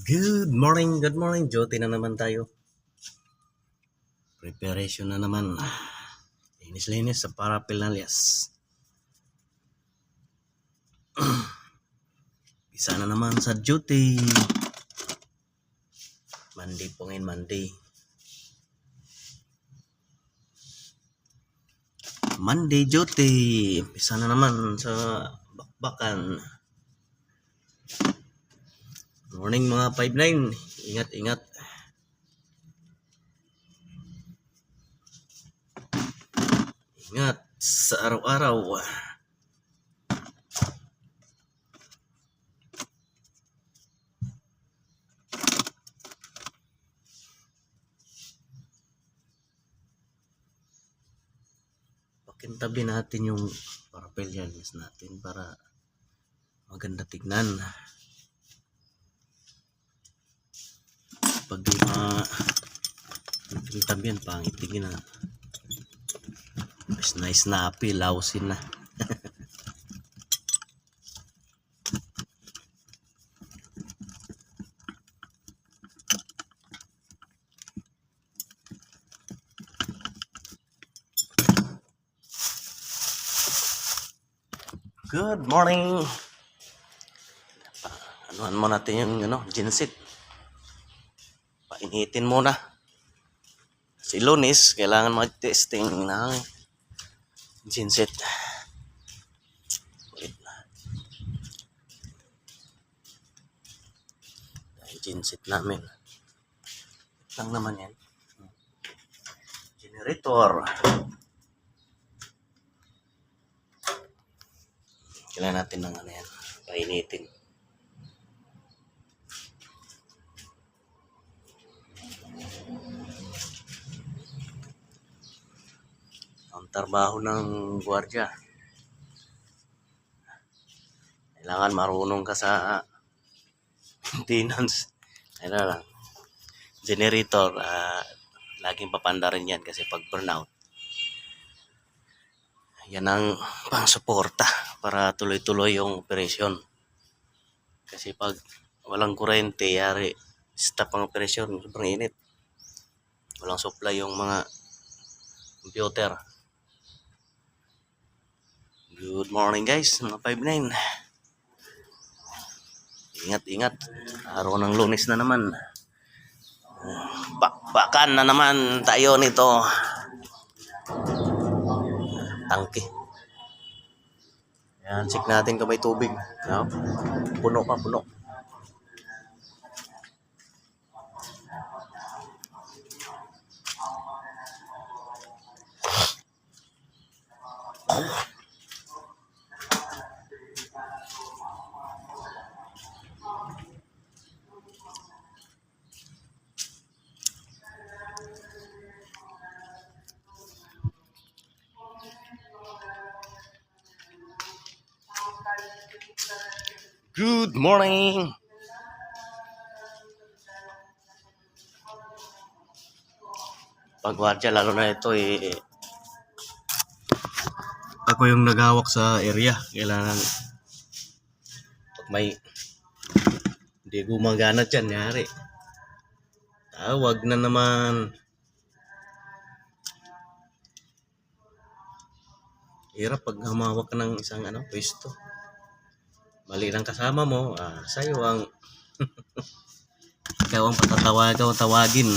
Good morning, Joti na naman tayo. Preparation na naman. Linis-linis sa paraphernalia. Isa na naman sa duty. Monday po ngayon, Monday. Monday duty. Isa na naman sa bakbakan. Morning mga 5'9". Ingat-ingat. Ingat sa araw-araw. Pakintabi natin yung paraphernalia natin para maganda tignan. Pag di pakintabi yan, pangit tignan na. Nice na api, lausin na. Good morning. Anuhan mo natin yung ginsit. Painitin muna. Si Lunes, kailangan mag-testing ng ginsit. Wait na. Ginsit namin. Lang naman yan. Generator. Kailangan natin ng yan. Painitin. Ang trabaho ng gwardiya. Kailangan marunong ka sa maintenance. Ano lang. Generator. Laging papanda rin yan kasi pag burnout. Yan ang pang-suporta para tuloy-tuloy yung operasyon. Kasi pag walang kurente, yari, stop ang operasyon, sobrang init. Walang supply yung mga computer. Good morning guys, mga 5'9". Ingat-ingat, araw ng Lunes na naman. Bakbakan na naman tayo nito. Tangke. Yan, check natin kung may tubig. No? Puno pa, puno. Good morning. Pagwardya, lalo na ito ako yung naghawak sa area. Kailangan pag may hindi gumagana dyan, yari. Wag na naman. Hirap pag humawak ka ng isang pwesto. Mali ng kasama mo, sa'yo ang ikaw ang tawagin.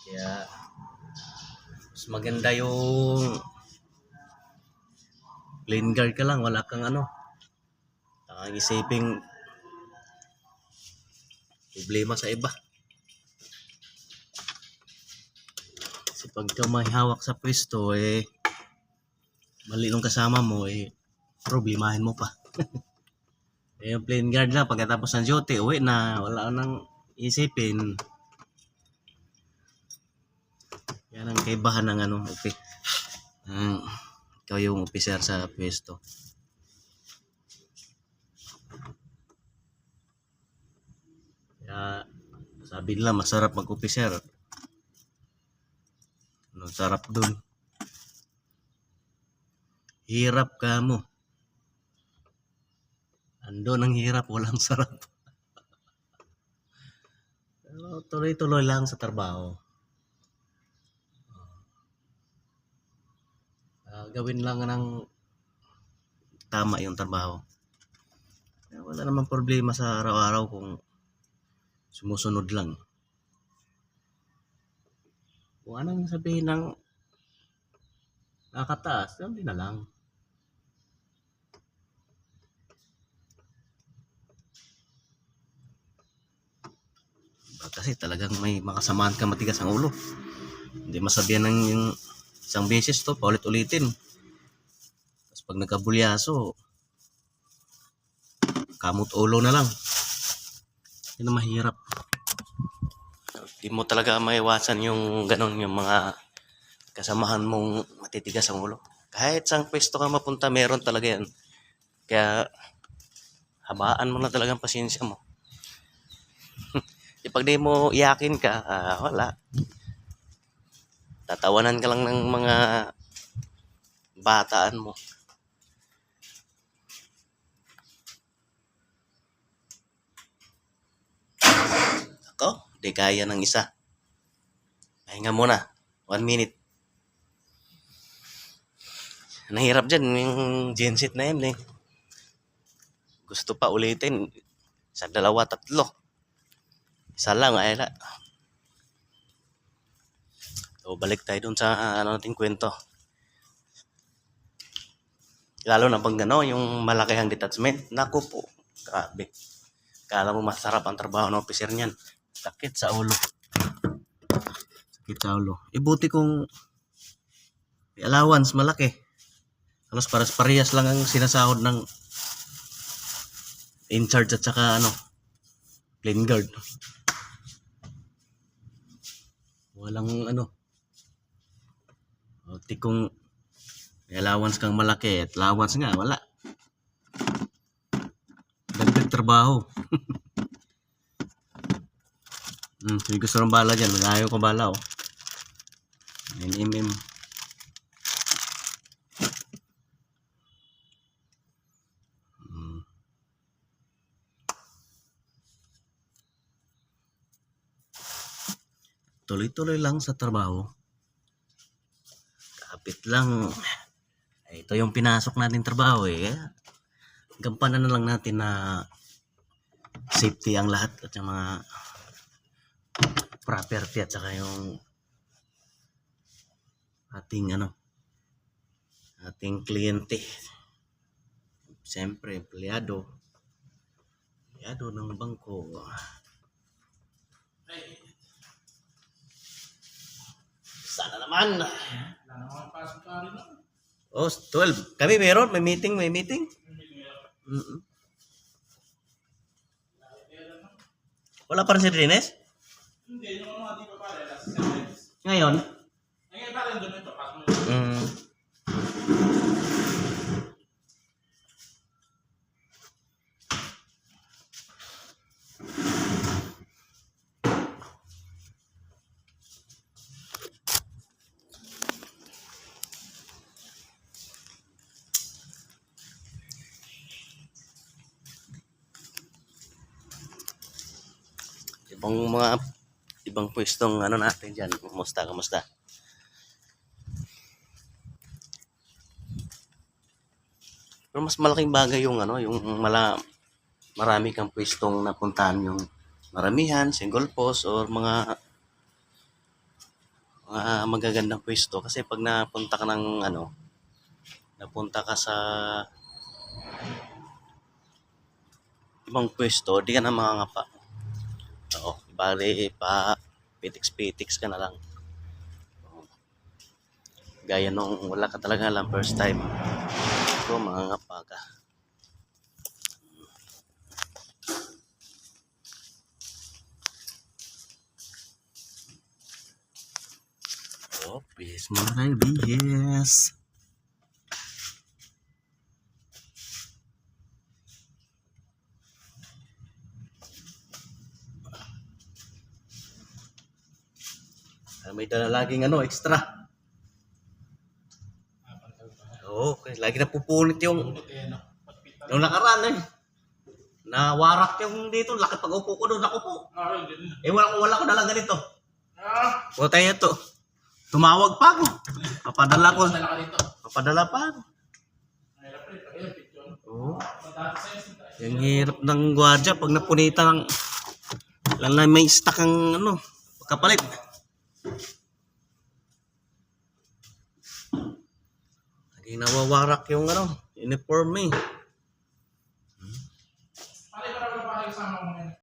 Kaya mas maganda yung lane guard ka lang, wala kang isiping problema sa iba. Kasi pag ka may hawak sa pwesto, mali ng kasama mo, problemahin mo pa. Yung plain guard lang, pagkatapos ng duty, uwi na, wala nang isipin. Yan ang kaibahan ng ikaw yung officer sa pwesto. Kaya sabi nila masarap mag-officer. Sarap dun. Hirap ka mo. Ando ng hirap, walang sarap. Pero tuloy-tuloy lang sa trabaho. Gawin lang ng tama yung trabaho. Wala namang problema sa araw-araw kung sumusunod lang. Kung anong sabihin ng nakataas, hindi na lang. Kasi talagang may makasamahan ka matigas ang ulo. Hindi masabihan ng yung isang beses to, paulit-ulitin. Tapos pag nagkabulyaso, kamot ulo na lang. Yun ang mahirap. Hindi mo talaga maiwasan yung ganon, yung mga kasamahan mong matitigas ang ulo. Kahit saan pwesto ka mapunta, meron talaga yan. Kaya habaan mo na talagang pasensya mo. Pag di mo iyakin ka, wala. Tatawanan ka lang ng mga bataan mo. Ako, di kaya ng isa. Pahinga muna. 1 minute. Nahirap dyan yung genset na yun eh. Gusto pa ulitin. Sa 2, 3. Isa lang, ay na. So, balik tayo dun sa nating kwento. Lalo na pag yung malakihang detachment. Naku po, grabe. Kala mo masarap ang trabaho ng officer niyan. Sakit sa ulo. Sakit sa ulo. Buti kung may allowance malaki. Halos parehas lang ang sinasahod ng in charge at saka plain guard. Walang kung may allowance kang malaki at allowance nga wala. Dagdag trabaho. Sige, gusto ng bala dyan. Ayaw ko bala 9mm. Tuloy-tuloy lang sa trabaho. Kapit lang. Ito yung pinasok natin trabaho eh. Gampanan na lang natin na safety ang lahat at yung mga property at saka yung ating kliyente. Siyempre, empleyado ng bangko. Sana naman. Oh, 12. Kami meron, may meeting. Wala pa rin si Rines? Hindi, yung mga di pa pala. Ngayon? Ngayon pa rin doon ito. Ibang pwestong natin dyan. Kumusta? Pero mas malaking bagay yung marami kang pwestong napuntahan, yung maramihan, single post or mga magagandang pwesto. Kasi pag napunta ka sa ibang pwesto, di ka na mangangapa. Oo, bali pa pitiks ka na lang. Gaya nung wala ka talaga alam first time. So, mangangapa ka. Bis mo na kayo, BS. May dala laging extra. Okay, lagi na pupunit yung nakaraan Nawarak yung dito. Laki pag upo ko doon. Ako po. Ah, yun. Eh, wala ko dalang ganito. Ah, O tayo ito. Tumawag pa ako. Papadala ko. dala ka dito. Papadala pa ako. Mahirap rin. Pag picture. Oo. Madami sa'yo. Yung hirap ng gwardiya pag napunita ng lang na may stock ang ano, kapalit. Naging nawawarak yung ano, uniform eh.